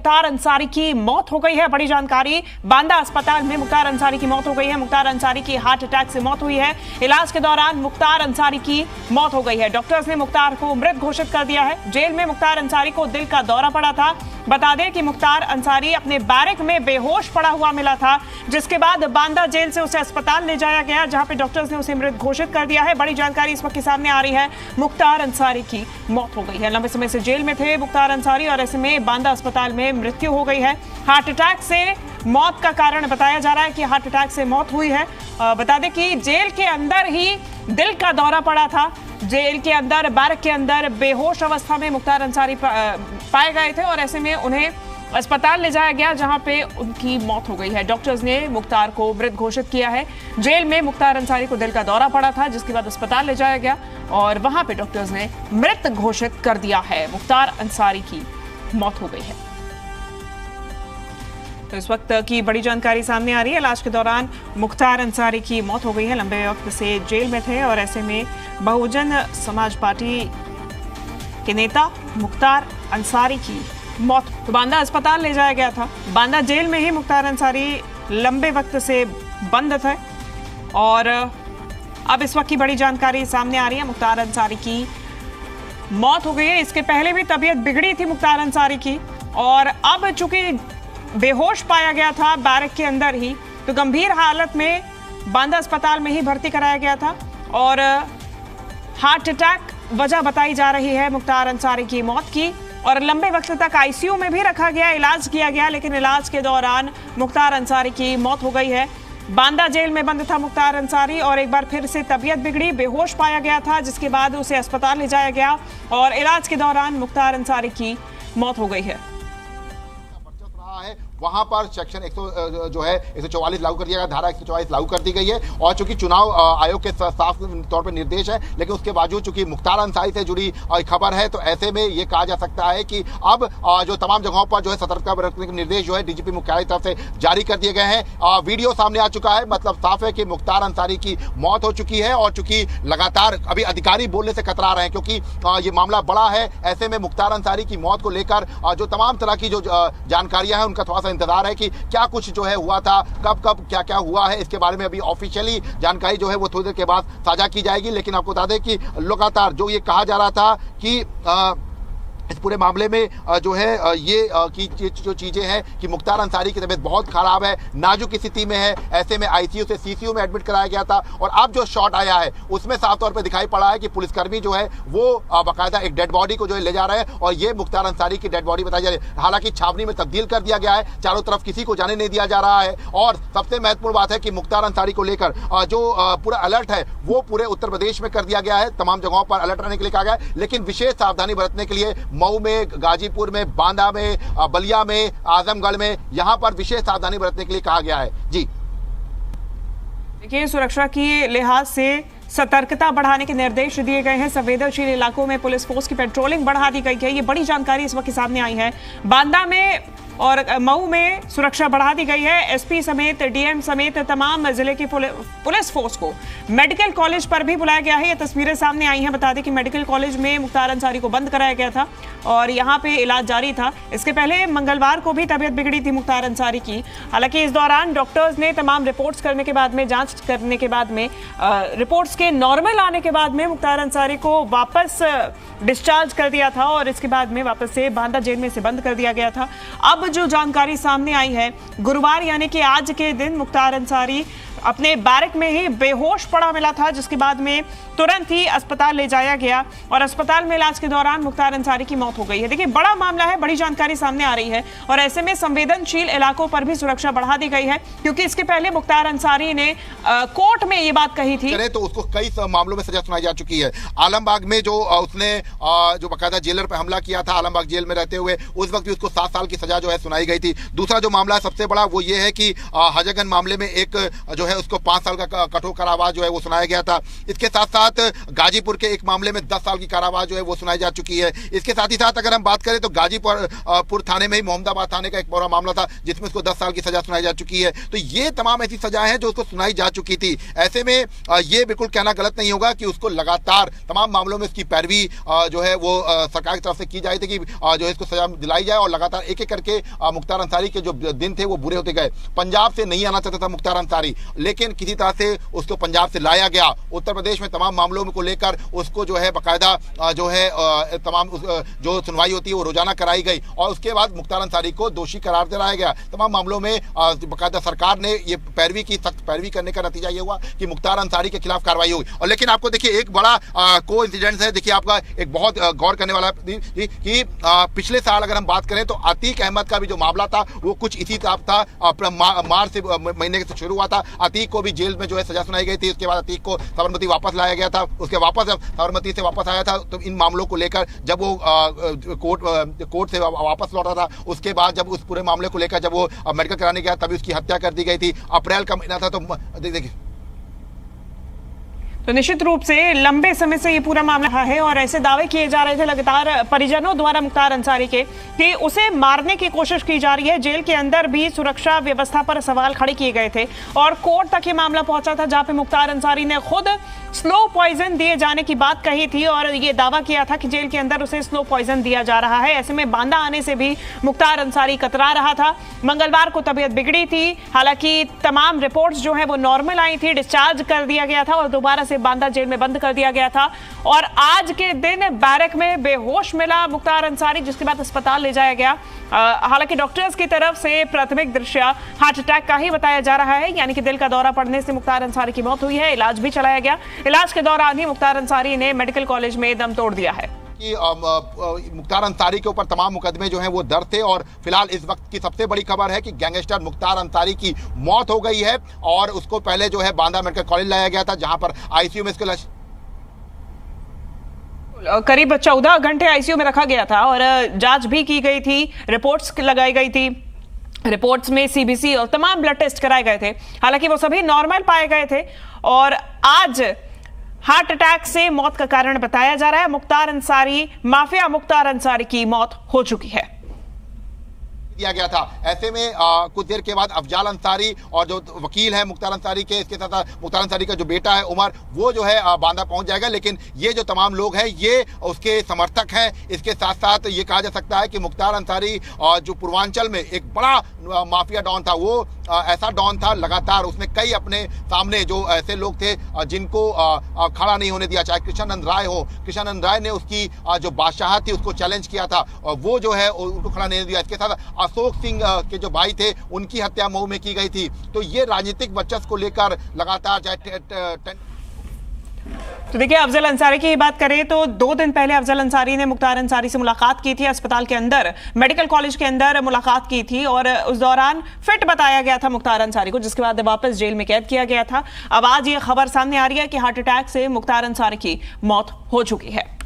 मुख्तार अंसारी की मौत हो गई है। बड़ी जानकारी, बांदा अस्पताल में मुख्तार अंसारी की मौत हो गई है। मुख्तार अंसारी की हार्ट अटैक से मौत हुई है। इलाज के दौरान मुख्तार अंसारी की मौत हो गई है। डॉक्टर्स ने मुख्तार को मृत घोषित कर दिया है। जेल में मुख्तार अंसारी को दिल का दौरा पड़ा था। बता दें कि मुख्तार अंसारी अपने बैरक में बेहोश पड़ा हुआ मिला था, जिसके बाद बांदा जेल से उसे अस्पताल ले जाया गया, जहां पे डॉक्टर्स ने उसे मृत घोषित कर दिया है। बड़ी जानकारी इस वक्त सामने आ रही है, मुख्तार अंसारी की मौत हो गई है। लंबे समय से जेल में थे मुख्तार अंसारी और ऐसे में बांदा अस्पताल में मृत्यु हो गई है। हार्ट अटैक से मौत का कारण बताया जा रहा है कि हार्ट अटैक से मौत हुई है। बता दें कि जेल के अंदर ही दिल का दौरा पड़ा था। जेल के अंदर, बैरक के अंदर बेहोश अवस्था में मुख्तार अंसारी पाए गए थे और ऐसे में उन्हें अस्पताल ले जाया गया, जहां पे उनकी मौत हो गई है। डॉक्टर्स ने मुख्तार को मृत घोषित किया है। जेल में मुख्तार अंसारी को दिल का दौरा पड़ा था, जिसके बाद अस्पताल ले जाया गया और वहां पे डॉक्टर्स ने मृत घोषित कर दिया है। मुख्तार अंसारी की मौत हो गई है। तो इस वक्त की बड़ी जानकारी सामने आ रही है। इलाज के दौरान मुख्तार अंसारी की मौत हो गई है। लंबे वक्त से जेल में थे और ऐसे में बहुजन समाज पार्टी के नेता मुख्तार अंसारी की मौत तो बांदा अस्पताल ले जाया गया था। बांदा जेल में ही मुख्तार अंसारी लंबे वक्त से बंद थे और अब इस वक्त की बड़ी जानकारी सामने आ रही है। मुख्तार अंसारी की मौत हो गई है। इसके पहले भी तबीयत बिगड़ी थी मुख्तार अंसारी की और अब चूंकि बेहोश पाया गया था बैरक के अंदर ही, तो गंभीर हालत में बांदा अस्पताल में ही भर्ती कराया गया था और हार्ट अटैक वजह बताई जा रही है मुख्तार अंसारी की मौत की और लंबे वक्त तक आईसीयू में भी रखा गया, इलाज किया गया, लेकिन इलाज के दौरान मुख्तार अंसारी की मौत हो गई है। बांदा जेल में बंद था मुख्तार अंसारी और एक बार फिर से तबीयत बिगड़ी, बेहोश पाया गया था, जिसके बाद उसे अस्पताल ले जाया गया और इलाज के दौरान मुख्तार अंसारी की मौत हो गई है। वहां पर सेक्शन 144 लागू कर दिया गया, धारा 144 लागू कर दी गई है और चूंकि चुनाव आयोग के साफ तौर पर निर्देश है, लेकिन उसके बावजूद चूंकि मुख्तार अंसारी से जुड़ी खबर है, तो ऐसे में ये कहा जा सकता है कि अब जो तमाम जगहों पर जो है सतर्कता बरतने के निर्देश जो है डीजीपी मुख्यालय की तरफ से जारी कर दिए गए हैं। वीडियो सामने आ चुका है, मतलब साफ है कि मुख्तार अंसारी की मौत हो चुकी है और चूंकि लगातार अभी अधिकारी बोलने से कतरा रहे हैं क्योंकि ये मामला बड़ा है। ऐसे में मुख्तार अंसारी की मौत को लेकर जो तमाम तरह की जो जानकारियां हैं, उनका थोड़ा इंतजार है कि क्या कुछ जो है हुआ था, कब क्या क्या हुआ है, इसके बारे में अभी ऑफिशियली जानकारी जो है वो थोड़ी देर के बाद साझा की जाएगी। लेकिन आपको बता दें कि लगातार जो ये कहा जा रहा था कि इस पूरे मामले में जो है ये की जो चीजें हैं कि मुख्तार अंसारी की तबीयत बहुत खराब है, नाजुक स्थिति में है, ऐसे में आईसीयू से सीसीयू में एडमिट कराया गया था और अब जो शॉट आया है उसमें साफ तौर पे दिखाई पड़ा है कि पुलिसकर्मी जो है वो बाकायदा एक डेड बॉडी को जो है ले जा रहे हैं और ये मुख्तार अंसारी की डेड बॉडी बताई जा रही है। हालांकि छावनी में तब्दील कर दिया गया है, चारों तरफ किसी को जाने नहीं दिया जा रहा है और सबसे महत्वपूर्ण बात है कि मुख्तार अंसारी को लेकर जो पूरा अलर्ट है वो पूरे उत्तर प्रदेश में कर दिया गया है। तमाम जगहों पर अलर्ट रहने के लिए कहा गया है, लेकिन विशेष सावधानी बरतने के लिए मऊ में, गाजीपुर में, बांदा में, बलिया में, आजमगढ़ में, यहां पर विशेष सावधानी बरतने के लिए कहा गया है। जी देखिए, सुरक्षा की लिहाज से सतर्कता बढ़ाने के निर्देश दिए गए हैं। संवेदनशील इलाकों में पुलिस फोर्स की पेट्रोलिंग बढ़ा दी गई है। ये बड़ी जानकारी इस वक्त सामने आई है। बांदा में और मऊ में सुरक्षा बढ़ा दी गई है। एसपी समेत, डीएम समेत तमाम जिले की पुलिस फोर्स को मेडिकल कॉलेज पर भी बुलाया गया है। ये तस्वीरें सामने आई हैं। बता दें कि मेडिकल कॉलेज में मुख्तार अंसारी को बंद कराया गया था और यहाँ पे इलाज जारी था। इसके पहले मंगलवार को भी तबीयत बिगड़ी थी मुख्तार अंसारी की। हालांकि इस दौरान डॉक्टर्स ने तमाम रिपोर्ट्स करने के बाद में, जांच करने के बाद में, रिपोर्ट्स के नॉर्मल आने के बाद में मुख्तार अंसारी को वापस डिस्चार्ज कर दिया था और इसके बाद में वापस से बांदा जेल में से बंद कर दिया गया था। अब जो जानकारी सामने आई है, गुरुवार यानी कि आज के दिन मुख्तार अंसारी अपने बैरक में ही बेहोश पड़ा मिला था, जिसके बाद में तुरंत ही अस्पताल ले जाया गया और अस्पताल में इलाज के दौरान मुख्तार अंसारी की मौत हो गई है। देखिए, बड़ा मामला है, बड़ी जानकारी सामने आ रही है और ऐसे में संवेदनशील इलाकों पर भी सुरक्षा बढ़ा दी गई है क्योंकि इसके पहले मुख्तार अंसारी ने कोर्ट में ये बात कही थी। तो उसको कई मामलों में सजा सुनाई जा चुकी है। आलमबाग में जो उसने जो बाकायदा जेलर पर हमला किया था, आलमबाग जेल में रहते हुए, उस वक्त भी उसको 7 साल की सजा जो है सुनाई गई थी। दूसरा जो मामला सबसे बड़ा वो ये है कि हजगन मामले में एक जो जो है उसको 5 साल का कठोर कारावास जो है वो सुनाया गया था। इसके साथ साथ गाजीपुर के एक मामले में 10 साल की कारावास जो है वो सुनाई जा चुकी है। इसके साथ ही साथ अगर हम बात करें तो गाजीपुर थाने में ही मोहम्मदाबाद थाने का एक बड़ा मामला था जिसमें उसको 10 साल की सजा सुनाई जा चुकी है। तो ये तमाम ऐसी सजाएं हैं जो उसको सुनाई जा चुकी थी। ऐसे में ये बिल्कुल कहना गलत नहीं होगा कि उसको लगातार तमाम मामलों में इसकी पैरवी जो है वो सरकार की तरफ से की जाए थी कि जो है इसको सजा दिलाई जाए और लगातार एक एक करके मुख्तार अंसारी के जो दिन थे वो बुरे होते गए। पंजाब से नहीं आना चाहता था मुख्तार अंसारी, लेकिन किसी तरह से उसको पंजाब से लाया गया। उत्तर प्रदेश में तमाम मामलों को लेकर उसको जो है बाकायदा जो है तमाम जो सुनवाई होती है वो रोजाना कराई गई और उसके बाद मुख्तार अंसारी को दोषी करार दिलाया गया। तमाम मामलों में बाकायदा सरकार ने ये पैरवी की, सख्त पैरवी करने का नतीजा ये हुआ कि मुख्तार अंसारी के खिलाफ कार्रवाई हुई। और लेकिन आपको देखिए एक बड़ा को इंसिडेंस है, देखिए आपका एक बहुत गौर करने वाला कि पिछले साल अगर हम बात करें तो अतीक अहमद का भी जो मामला था वो कुछ इसी तरह था। मार्च से महीने से शुरू हुआ था। अतीक को भी जेल में जो है सजा सुनाई गई थी। उसके बाद अतीक को साबरमती वापस लाया गया था। उसके वापस साबरमती से वापस आया था तो इन मामलों को लेकर जब वो कोर्ट से वापस लौटा था, उसके बाद जब उस पूरे मामले को लेकर जब वो मेडिकल कराने गया तभी उसकी हत्या कर दी गई थी। अप्रैल का महीना था। तो देखिए तो निश्चित रूप से लंबे समय से ये पूरा मामला है और ऐसे दावे किए जा रहे थे लगातार परिजनों द्वारा मुख्तार अंसारी के कि उसे मारने की कोशिश की जा रही है। जेल के अंदर भी सुरक्षा व्यवस्था पर सवाल खड़े किए गए थे और कोर्ट तक ये मामला पहुंचा था जहां पे मुख्तार अंसारी ने खुद स्लो पॉइजन दिए जाने की बात कही थी और ये दावा किया था कि जेल के अंदर उसे स्लो पॉइजन दिया जा रहा है। ऐसे में बांदा आने से भी मुख्तार अंसारी कतरा रहा था। मंगलवार को तबीयत बिगड़ी थी, हालांकि तमाम रिपोर्ट्स जो है वो नॉर्मल आई थी, डिस्चार्ज कर दिया गया था और दोबारा से बांदा जेल में बंद कर दिया गया था। और आज के दिन बैरक में बेहोश मिला मुख्तार अंसारी, जिसके बाद अस्पताल ले जाया गया। हालांकि डॉक्टर्स की तरफ से प्राथमिक दृष्टया हार्ट अटैक का ही बताया जा रहा है, यानी कि दिल का दौरा पड़ने से मुख्तार अंसारी की मौत हुई है। इलाज भी चलाया गया। इलाज के दौरान ही मुख्तार अंसारी ने मेडिकल कॉलेज में दम तोड़ दिया है। कि मुख्तार अंसारी के ऊपर तमाम मुकदमे जो हैं वो दर्ज थे और फिलहाल इस वक्त की सबसे बड़ी खबर है कि गैंगस्टर मुख्तार अंसारी की मौत हो गई है और उसको पहले जो है बांदा मेडिकल कॉलेज लाया गया था जहां पर आईसीयू में इसको करीब 14 घंटे आईसीयू में रखा गया था और जांच भी की गई थी, रिपोर्ट्स लगाई गई थी। रिपोर्ट्स में सीबीसी और तमाम ब्लड टेस्ट कराए गए थे, हालांकि वो सभी नॉर्मल पाए गए थे और आज हार्ट अटैक से मौत का कारण बताया जा रहा है। मुख्तार अंसारी, माफिया मुख्तार अंसारी की मौत हो चुकी है। दिया गया था। ऐसे में कुछ देर के बाद अफजाल अंसारी और जो वकील है मुख्तार अंसारी के, इसके साथ मुख्तार अंसारी का जो बेटा है उमर, वो जो है बांदा पहुंच जाएगा। लेकिन ये जो तमाम लोग हैं ये उसके समर्थक हैं। इसके साथ साथ ये कहा जा सकता है कि मुख्तार अंसारी जो पूर्वांचल में एक बड़ा माफिया डॉन था, वो ऐसा डॉन था, लगातार उसने कई अपने सामने जो ऐसे लोग थे जिनको खड़ा नहीं होने दिया, चाहे कृष्णानंद राय हो। कृष्णानंद राय ने उसकी जो बादशाह थी उसको चैलेंज किया था और वो जो है उनको खड़ा नहीं दिया। इसके साथ अशोक सिंह के जो भाई थे उनकी हत्या मऊ में की गई थी। तो ये राजनीतिक वर्चस्व को लेकर लगातार तो देखिए, अफजल अंसारी की बात करें तो 2 दिन पहले अफजल अंसारी ने मुख्तार अंसारी से मुलाकात की थी, अस्पताल के अंदर, मेडिकल कॉलेज के अंदर मुलाकात की थी और उस दौरान फिट बताया गया था मुख्तार अंसारी को, जिसके बाद वापस जेल में कैद किया गया था। अब आज ये खबर सामने आ रही है कि हार्ट अटैक से मुख्तार अंसारी की मौत हो चुकी है।